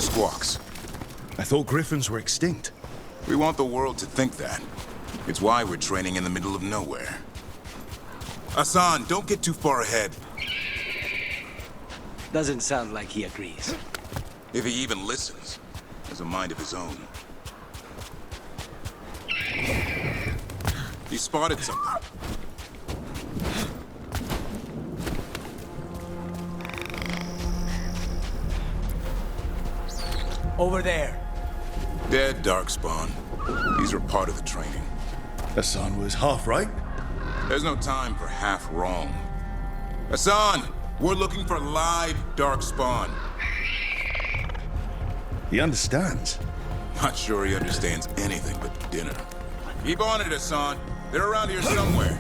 squawks. I thought griffins were extinct. We want the world to think that. It's why we're training in the middle of nowhere. Hassan, don't get too far ahead. Doesn't sound like he agrees. If he even listens. Has a mind of his own. He spotted something. Over there. Dead Darkspawn. These are part of the training. Hassan was half right. There's no time for half wrong. Hassan, we're looking for live Darkspawn. He understands. Not sure he understands anything but dinner. Keep on it, Hassan. They're around here somewhere.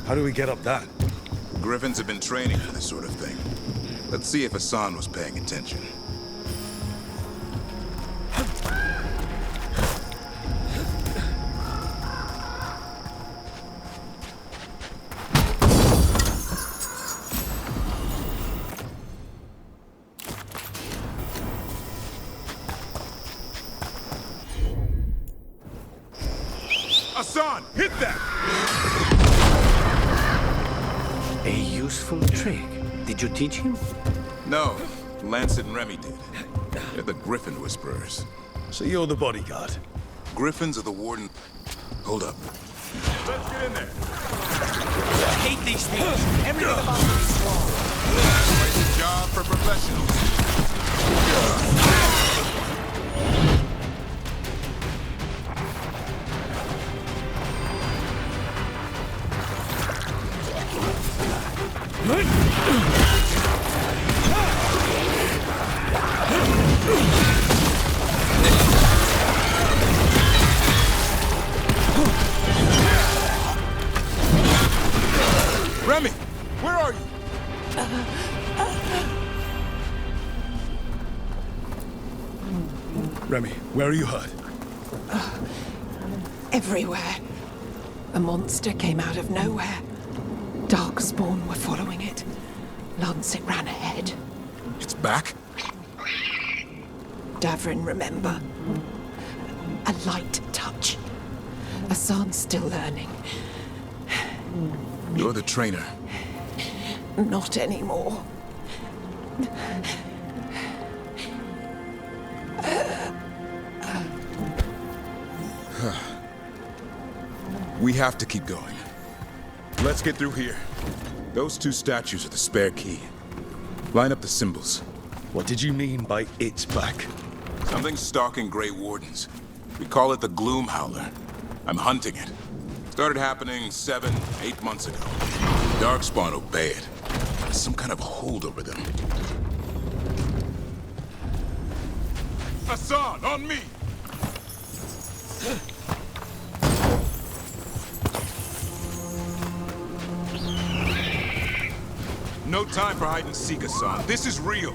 How do we get up that? Griffins have been training for this sort of thing. Let's see if Hassan was paying attention. Hassan, hit that! A useful trick. Did you teach him? No, Lancet and Remy did. They're the Griffin Whisperers. So you're the bodyguard. Griffins are the warden. Hold up. Let's get in there. I hate these things. Everything about them is wrong. It's a job for professionals. Remy, where are you? Remy, where are you hurt? Everywhere. A monster came out of nowhere. Darkspawn were following it. Lancet ran ahead. It's back? Davrin, remember? A light touch. Hassan's still learning. You're the trainer. Not anymore. We have to keep going. Let's get through here. Those two statues are the spare key. Line up the symbols. What did you mean by it's back? Something's stalking Grey Wardens. We call it the Gloom Howler. I'm hunting it. Started happening 7, 8 months ago. Darkspawn obey it. There's some kind of hold over them. Hassan, on me! No time for hide and seek, Hassan. This is real.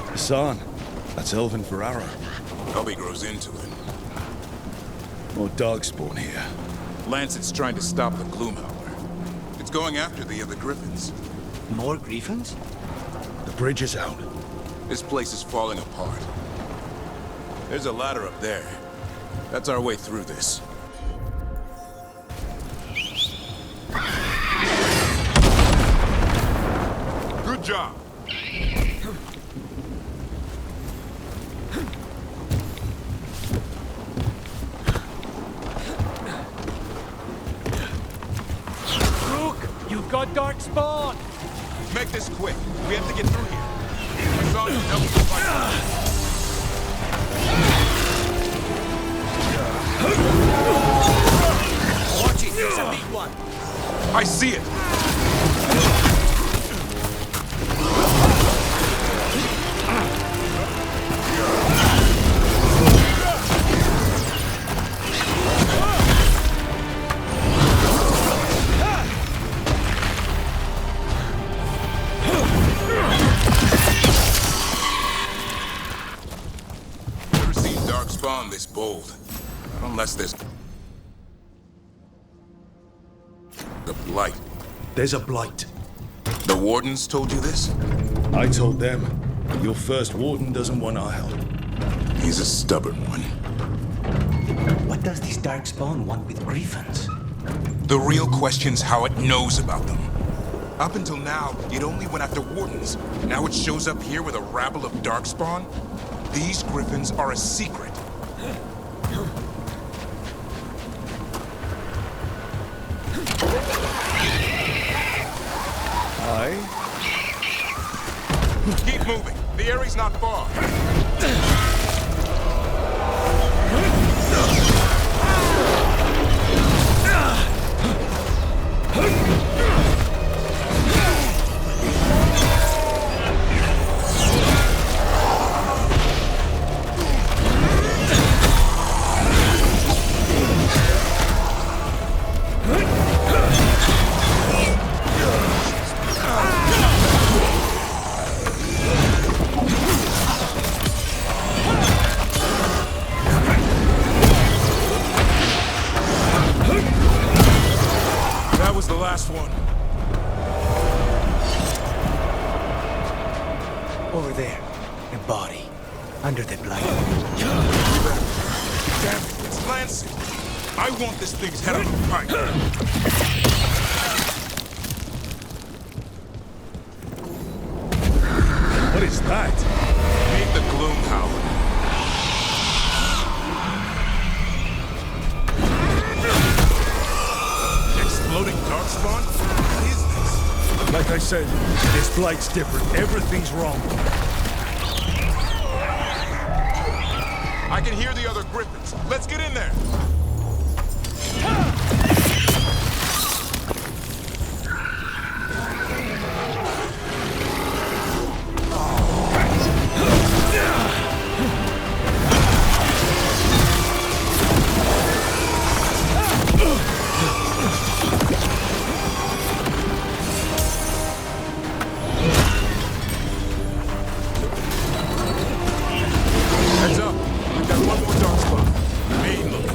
Hassan, that's Elven for arrow. Nobody grows into it. More Darkspawn here. Lancet's trying to stop the Gloom Howler. It's going after the other Griffins. More griffins? The bridge is out. This place is falling apart. There's a ladder up there. That's our way through this. Good job. You've got Darkspawn! Make this quick. We have to get through here. Hassan, help us fight. Watch it, there's a big one! I see it. this bold. Unless there's the blight. There's a blight. The wardens told you this? I told them. Your first warden doesn't want our help. He's a stubborn one. What does this darkspawn want with griffins? The real question's how it knows about them. Up until now, it only went after wardens. Now it shows up here with a rabble of darkspawn? These griffins are a secret. Aye? Keep moving. The area's not far. That was the last one. Over there. A body. Under the blight. Damn it, it's Lancey. I want this thing's head on a pike. What is that? Meet the Gloom Howler. Exploding darkspawn? What is this? Like I said, this blight's different. Everything's wrong. I can hear the other griffins. Let's get in there. Heads up. We've got one more dark spot. Main look.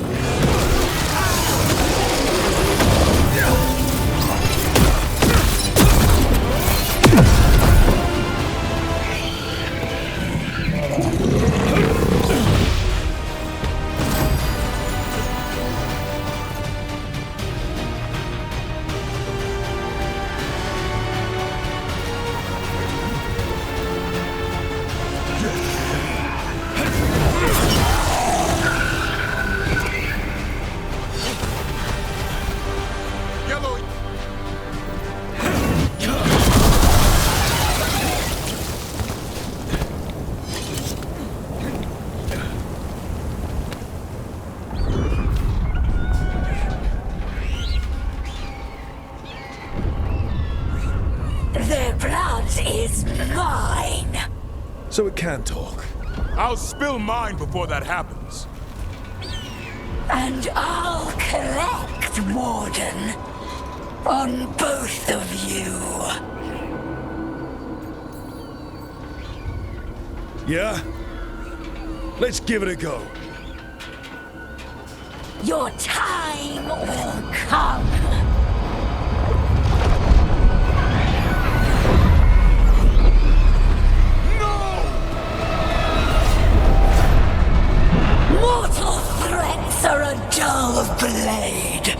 Yellow. Their blood is mine. So it can talk. I'll spill mine before that happens. And I'll collect, Warden, on both of you. Yeah? Let's give it a go. Your time will come. Mortal threats are a dull blade.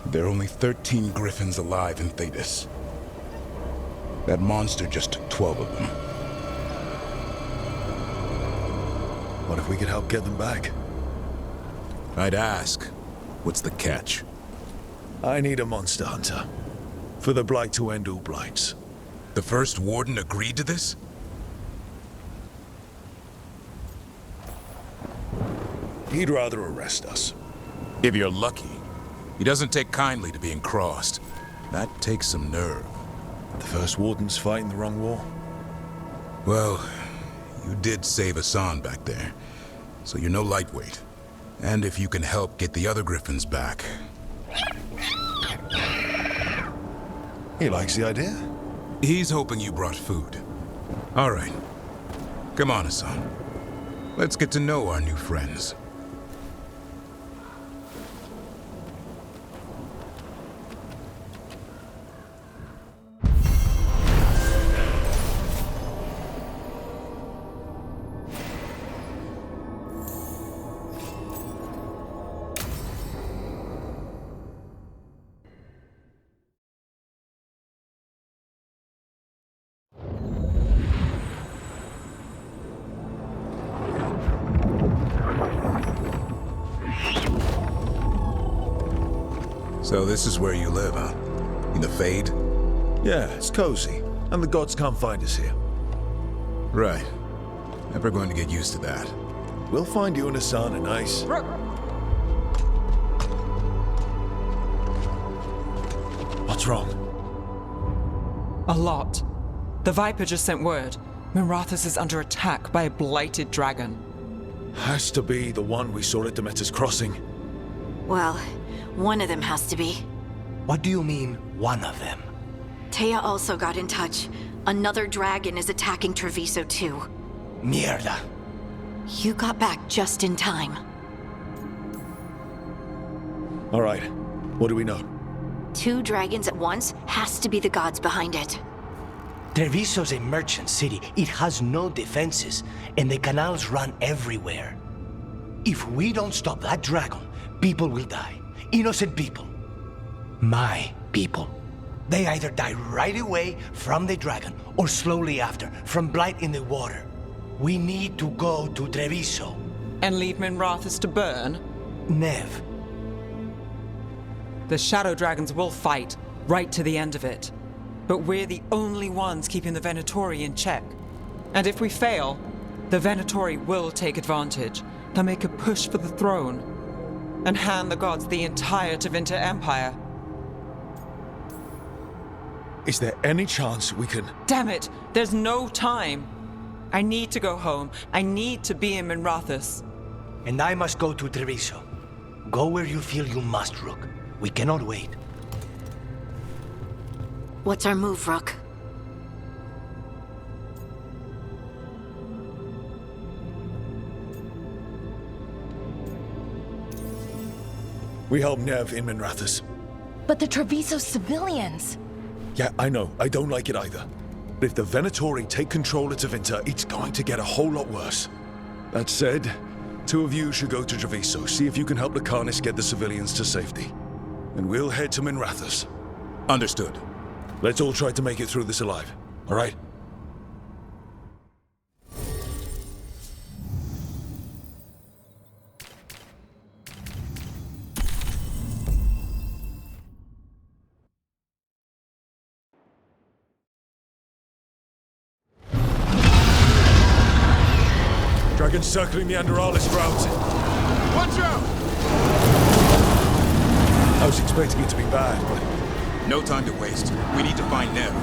There are only 13 griffins alive in Thetis. That monster just took 12 of them. What if we could help get them back? I'd ask, what's the catch? I need a monster hunter. For the blight to end all blights. The first warden agreed to this? He'd rather arrest us. If you're lucky. He doesn't take kindly to being crossed. That takes some nerve. The first warden's fighting the wrong war. Well, you did save Hassan back there, so you're no lightweight. And if you can help get the other Griffins back... He likes the idea. He's hoping you brought food. All right. Come on, Hassan. Let's get to know our new friends. So this is where you live, huh? In the Fade? Yeah, it's cozy. And the gods can't find us here. Right. Never going to get used to that. We'll find you and Hassan a nice... What's wrong? A lot. The Viper just sent word. Mirathus is under attack by a blighted dragon. Has to be the one we saw at Demeter's Crossing. Well, one of them has to be. What do you mean, one of them? Taya also got in touch. Another dragon is attacking Treviso too. Mierda. You got back just in time. All right. What do we know? 2 dragons at once has to be the gods behind it. Treviso's a merchant city. It has no defenses, and the canals run everywhere. If we don't stop that dragon, people will die. Innocent people. My people. They either die right away from the dragon, or slowly after, from blight in the water. We need to go to Treviso. And leave Minrathus to burn? Nev. The Shadow Dragons will fight, right to the end of it. But we're the only ones keeping the Venatori in check. And if we fail, the Venatori will take advantage. They'll make a push for the throne, and hand the gods the entire Tevinter Empire. Is there any chance we can... Damn it! There's no time! I need to go home. I need to be in Minrathus. And I must go to Treviso. Go where you feel you must, Rook. We cannot wait. What's our move, Rook? We help Nev in Minrathus. But the Treviso civilians... Yeah, I know. I don't like it either. But if the Venatori take control of Tevinter, it's going to get a whole lot worse. That said, 2 of you should go to Treviso, see if you can help the Carnis get the civilians to safety. And we'll head to Minrathus. Understood. Let's all try to make it through this alive, all right? Dragon circling the Anderalis grounds. Watch out! I was expecting it to be bad, but... No time to waste. We need to find Nev.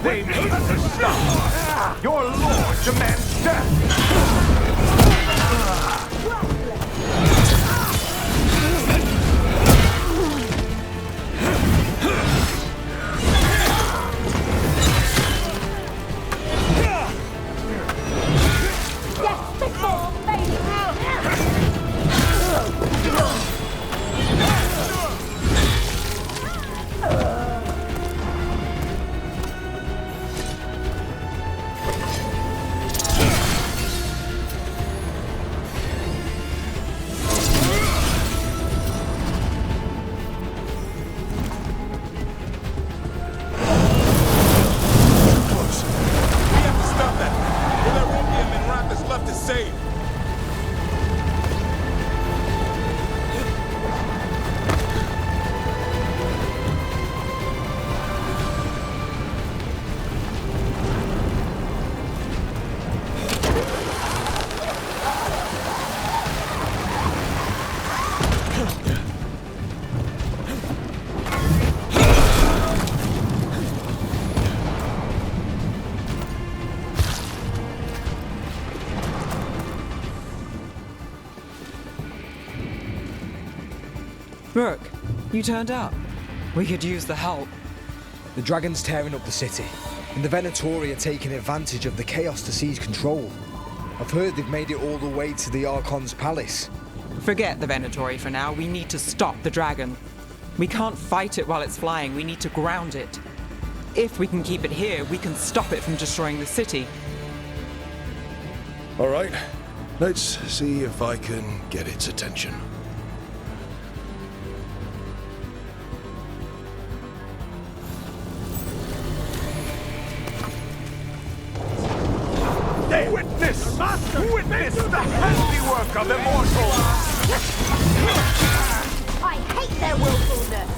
They need to stop! Your lord demands death! Look, you turned up. We could use the help. The dragon's tearing up the city, and the Venatori are taking advantage of the chaos to seize control. I've heard they've made it all the way to the Archon's palace. Forget the Venatori for now. We need to stop the dragon. We can't fight it while it's flying. We need to ground it. If we can keep it here, we can stop it from destroying the city. All right, let's see if I can get its attention. Witness the handiwork of immortals! I hate their willfulness!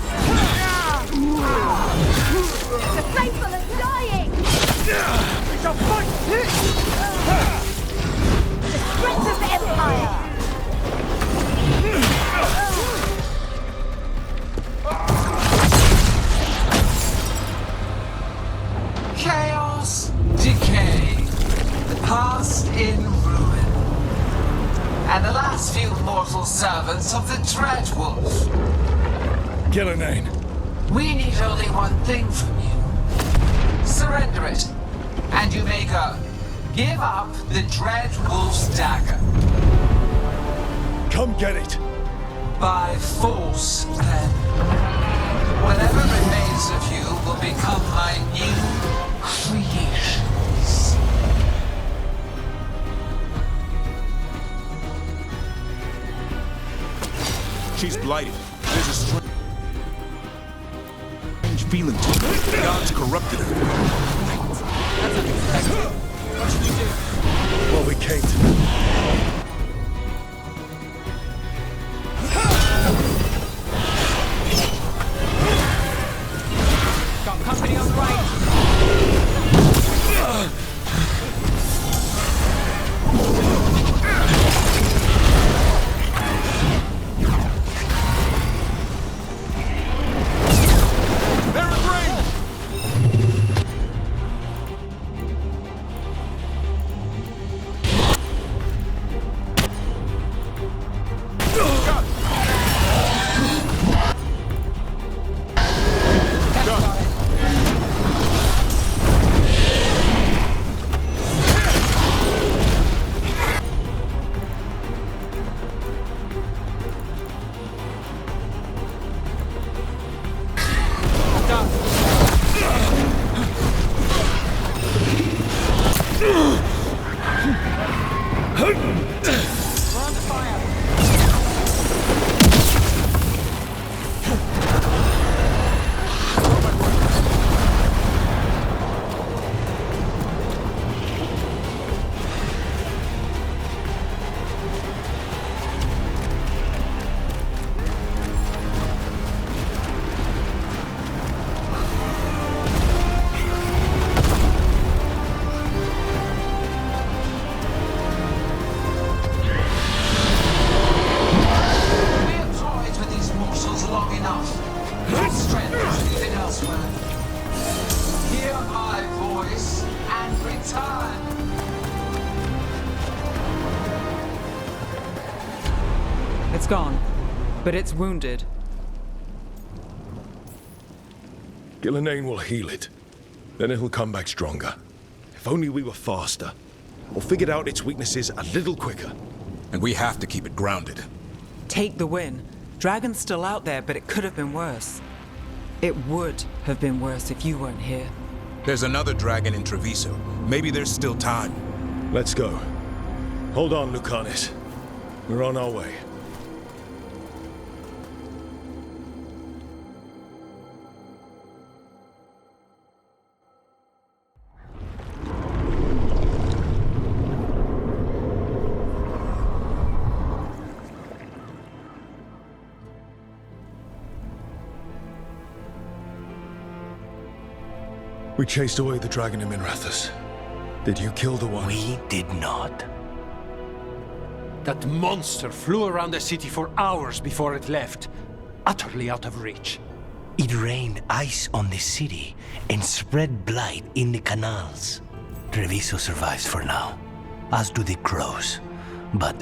The faithful are dying! We shall fight! The strength of the Empire! Chaos, decay, the past in ruin, and the last few mortal servants of the Dreadwolf. Gillenane. We need only one thing from you. Surrender it, and you may go. Give up the Dreadwolf's dagger. Come get it. By force, then. Whatever remains of you will become my new creations. She's blighted. There's a strange feeling to her. The gods corrupted her. That's unexpected. What should we do? Well, we came to... Got company on the right. They're in range! It's gone, but it's wounded. Gillenane will heal it. Then it'll come back stronger. If only we were faster. Or figured out its weaknesses a little quicker. And we have to keep it grounded. Take the win. Dragon's still out there, but it could have been worse. It would have been worse if you weren't here. There's another dragon in Treviso. Maybe there's still time. Let's go. Hold on, Lucanis. We're on our way. We chased away the dragon in Minrathous. Did you kill the one? We did not. That monster flew around the city for hours before it left, utterly out of reach. It rained ice on the city and spread blight in the canals. Treviso survives for now, as do the crows. But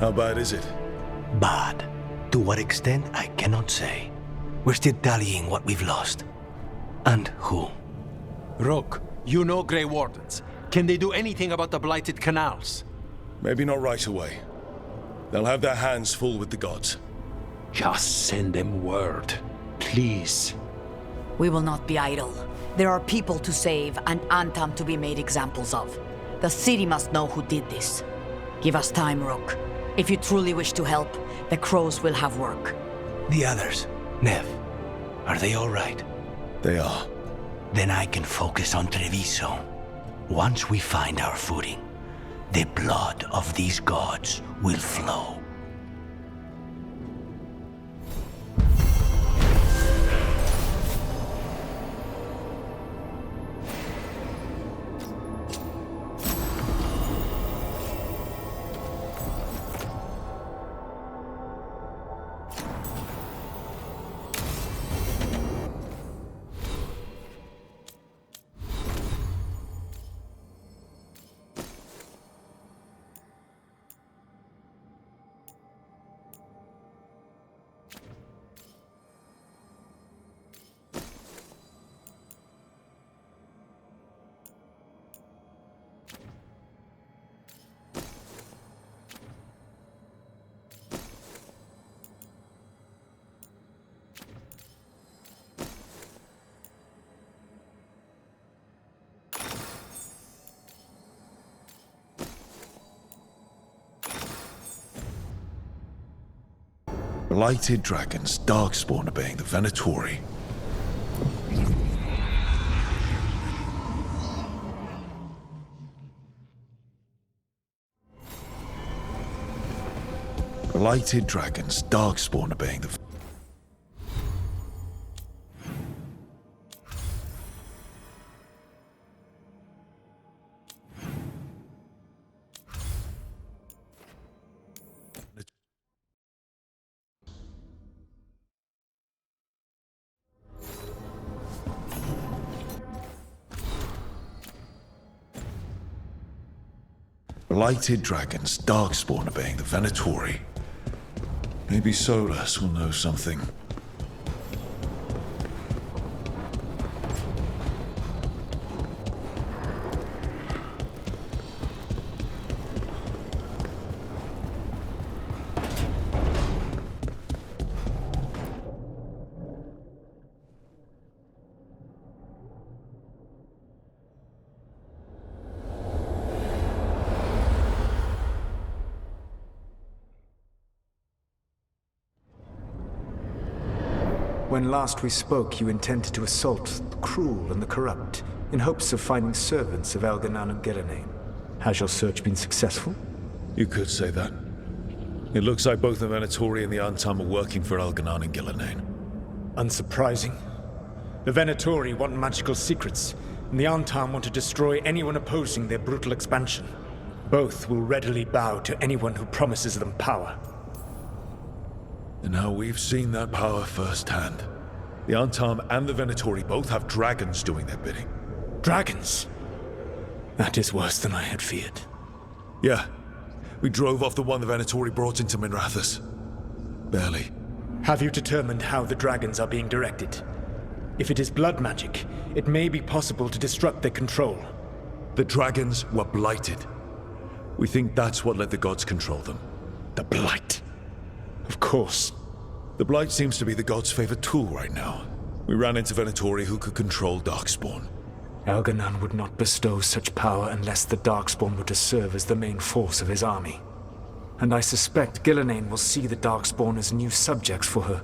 How bad is it? Bad. To what extent, I cannot say. We're still tallying what we've lost. And who. Rook, you know Grey Wardens. Can they do anything about the blighted canals? Maybe not right away. They'll have their hands full with the gods. Just send them word, please. We will not be idle. There are people to save and Antam to be made examples of. The city must know who did this. Give us time, Rook. If you truly wish to help, the crows will have work. The others, Nev, are they all right? They are. Then I can focus on Treviso. Once we find our footing, the blood of these gods will flow. Blighted dragons, darkspawn obeying the Venatori. Blighted dragons, darkspawn obeying the... Blighted dragons, darkspawn obeying the Venatori. Maybe Solus will know something. When last we spoke, you intended to assault the cruel and the corrupt, in hopes of finding servants of Elganan and Gillenane. Has your search been successful? You could say that. It looks like both the Venatori and the Antam are working for Elganan and Gillenane. Unsurprising. The Venatori want magical secrets, and the Antam want to destroy anyone opposing their brutal expansion. Both will readily bow to anyone who promises them power. And now we've seen that power firsthand. The Antam and the Venatori both have dragons doing their bidding. Dragons? That is worse than I had feared. Yeah. We drove off the one the Venatori brought into Minrathous. Barely. Have you determined how the dragons are being directed? If it is blood magic, it may be possible to disrupt their control. The dragons were blighted. We think that's what let the gods control them. The blight. Of course. The blight seems to be the god's favorite tool right now. We ran into Venatori who could control Darkspawn. Elganan would not bestow such power unless the Darkspawn were to serve as the main force of his army. And I suspect Gillenane will see the Darkspawn as new subjects for her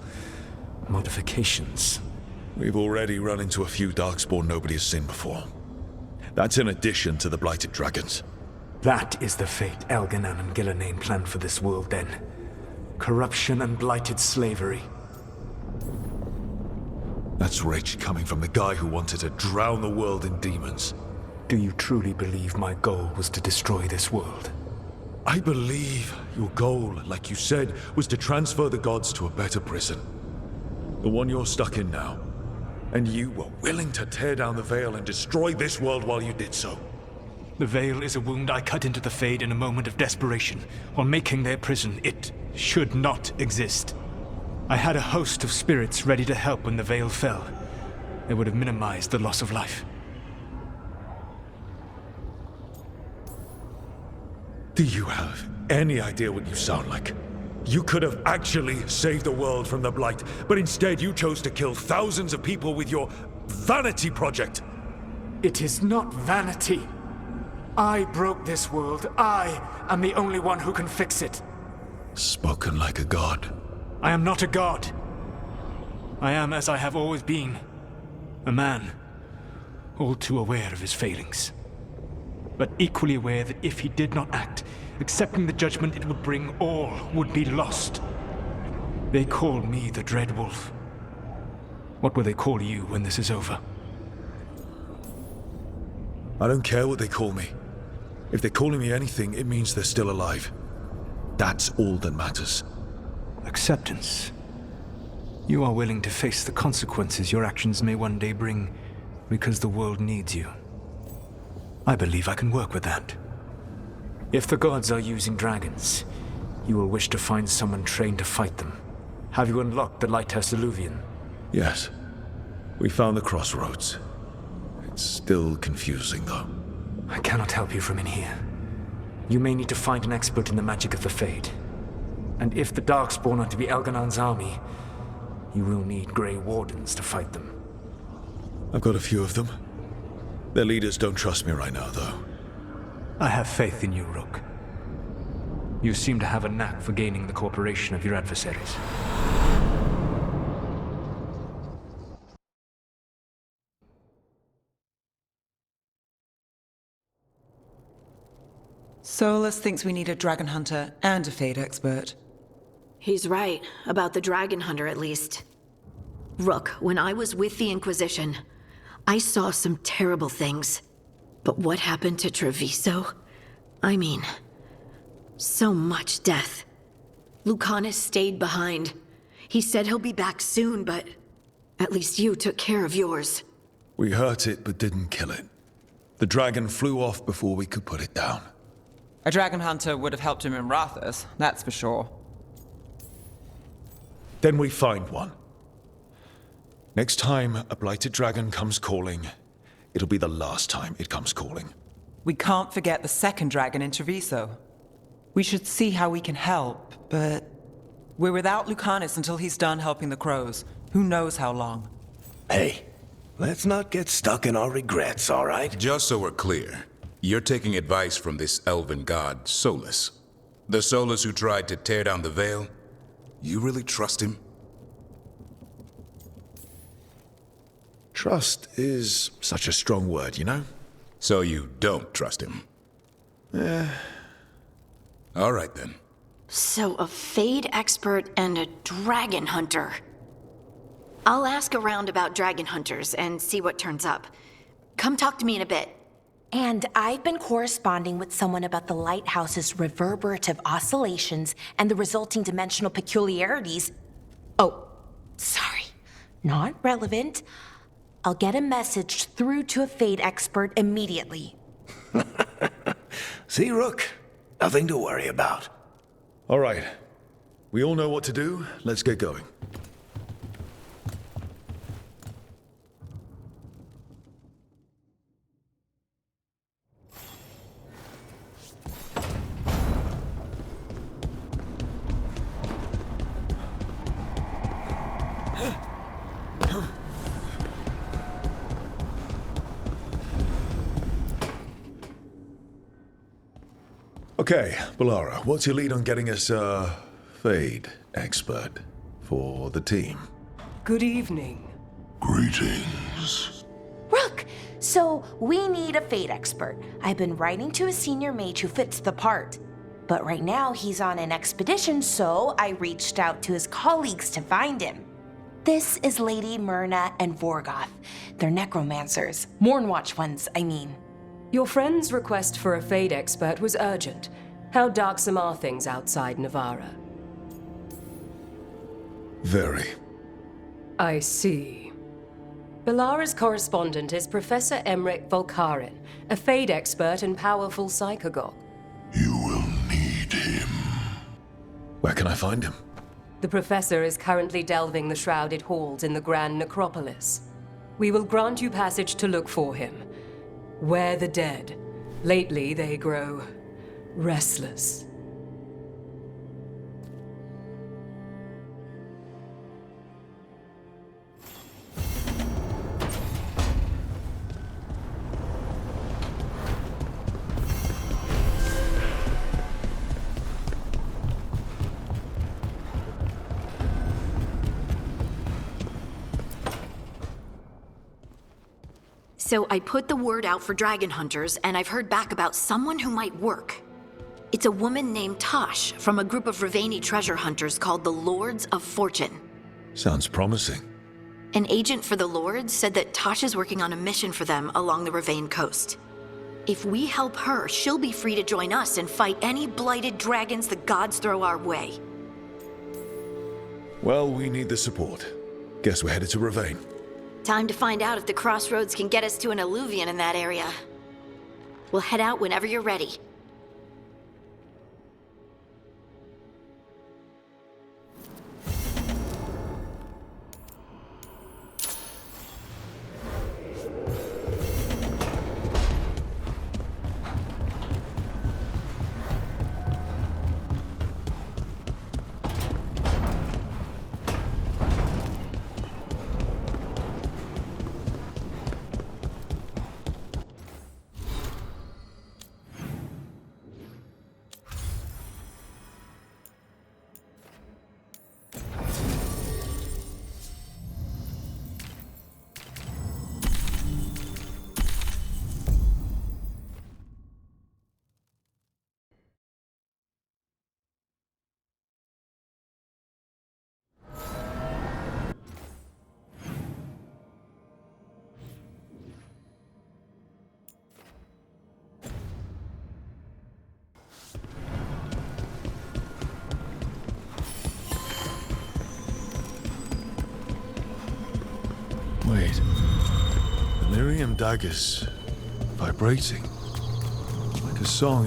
modifications. We've already run into a few Darkspawn nobody has seen before. That's in addition to the blighted dragons. That is the fate Elganan and Gillenane planned for this world then. Corruption and blighted slavery. That's rage coming from the guy who wanted to drown the world in demons. Do you truly believe my goal was to destroy this world? I believe your goal, like you said, was to transfer the gods to a better prison. The one you're stuck in now. And you were willing to tear down the veil and destroy this world while you did so. The Veil is a wound I cut into the Fade in a moment of desperation, while making their prison. It should not exist. I had a host of spirits ready to help when the Veil fell. They would have minimized the loss of life. Do you have any idea what you sound like? You could have actually saved the world from the Blight, but instead you chose to kill thousands of people with your vanity project. It is not vanity. I broke this world. I am the only one who can fix it. Spoken like a god. I am not a god. I am as I have always been. A man, all too aware of his failings. But equally aware that if he did not act, accepting the judgment it would bring, all would be lost. They call me the Dread Wolf. What will they call you when this is over? I don't care what they call me. If they're calling me anything, it means they're still alive. That's all that matters. Acceptance. You are willing to face the consequences your actions may one day bring because the world needs you. I believe I can work with that. If the gods are using dragons, you will wish to find someone trained to fight them. Have you unlocked the Lighthouse Illuvian? Yes. We found the crossroads. It's still confusing, though. I cannot help you from in here. You may need to find an expert in the magic of the Fade. And if the Darkspawn are to be Elganon's army, you will need Grey Wardens to fight them. I've got a few of them. Their leaders don't trust me right now, though. I have faith in you, Rook. You seem to have a knack for gaining the cooperation of your adversaries. Solus thinks we need a dragon hunter and a Fade expert. He's right, about the dragon hunter at least. Rook, when I was with the Inquisition, I saw some terrible things. But what happened to Treviso? I mean, so much death. Lucanus stayed behind. He said he'll be back soon, but at least you took care of yours. We hurt it, but didn't kill it. The dragon flew off before we could put it down. A dragon hunter would have helped him in Rathas, that's for sure. Then we find one. Next time a blighted dragon comes calling, it'll be the last time it comes calling. We can't forget the second dragon in Treviso. We should see how we can help, but we're without Lucanus until he's done helping the crows. Who knows how long? Hey, let's not get stuck in our regrets, all right? Just so we're clear, you're taking advice from this elven god, Solus. The Solus who tried to tear down the Veil? You really trust him? Trust is such a strong word, you know? So you don't trust him? All right, then. So a Fade expert and a dragon hunter. I'll ask around about dragon hunters and see what turns up. Come talk to me in a bit. And I've been corresponding with someone about the lighthouse's reverberative oscillations and the resulting dimensional peculiarities. Oh, sorry. Not relevant. I'll get a message through to a Fade expert immediately. See, Rook? Nothing to worry about. All right. We all know what to do. Let's get going. Okay, Balara, what's your lead on getting us a Fade expert for the team? Good evening. Greetings. Rook, so we need a Fade expert. I've been writing to a senior mage who fits the part. But right now he's on an expedition, so I reached out to his colleagues to find him. This is Lady Myrna and Vorgoth. They're necromancers. Mournwatch ones, I mean. Your friend's request for a Fade expert was urgent. How darksome are things outside Navara? Very. I see. Belara's correspondent is Professor Emmerich Volkarin, a Fade expert and powerful psychagogue. You will need him. Where can I find him? The Professor is currently delving the shrouded halls in the Grand Necropolis. We will grant you passage to look for him. Where the dead. Lately they grow restless. So I put the word out for dragon hunters, and I've heard back about someone who might work. It's a woman named Tosh from a group of Ravani treasure hunters called the Lords of Fortune. Sounds promising. An agent for the Lords said that Tosh is working on a mission for them along the Ravane coast. If we help her, she'll be free to join us and fight any blighted dragons the gods throw our way. Well, we need the support. Guess we're headed to Ravane. Time to find out if the crossroads can get us to an alluvion in that area. We'll head out whenever you're ready. Wait. The Miriam dagger's vibrating. Like a song.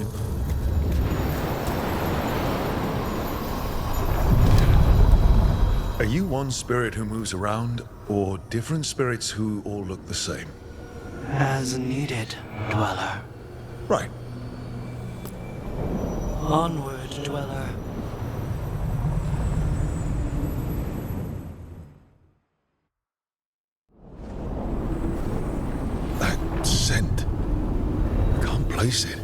Are you one spirit who moves around, or different spirits who all look the same? As needed, Dweller. Right. Onward, Dweller. That scent. I can't place it.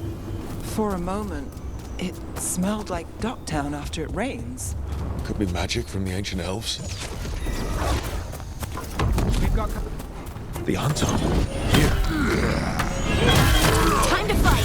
For a moment, it smelled like Docktown after it rains. Could be magic from the ancient elves. We've got... The Anton. Here. Time to fight!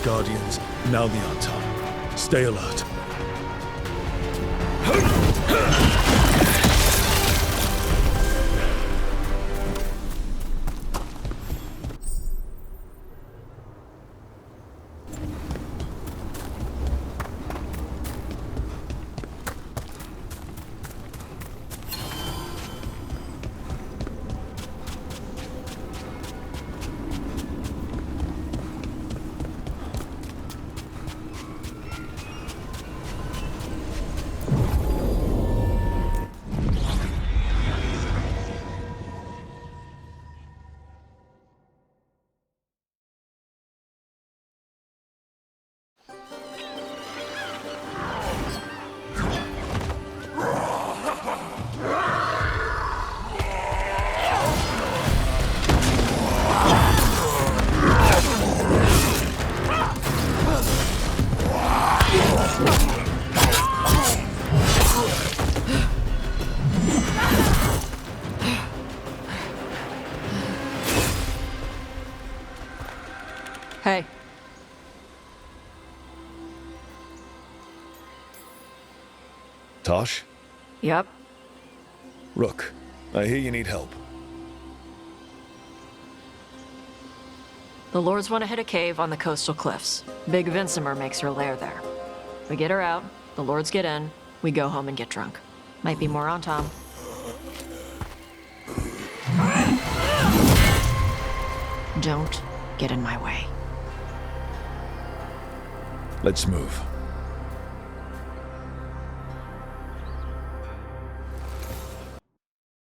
Guardians, now the Anton. Stay alert. Hey. Tosh? Yep. Rook, I hear you need help. The Lords want to hit a cave on the coastal cliffs. Big Vincimer makes her lair there. We get her out, the Lords get in, we go home and get drunk. Might be more on Tom. Don't get in my way. Let's move.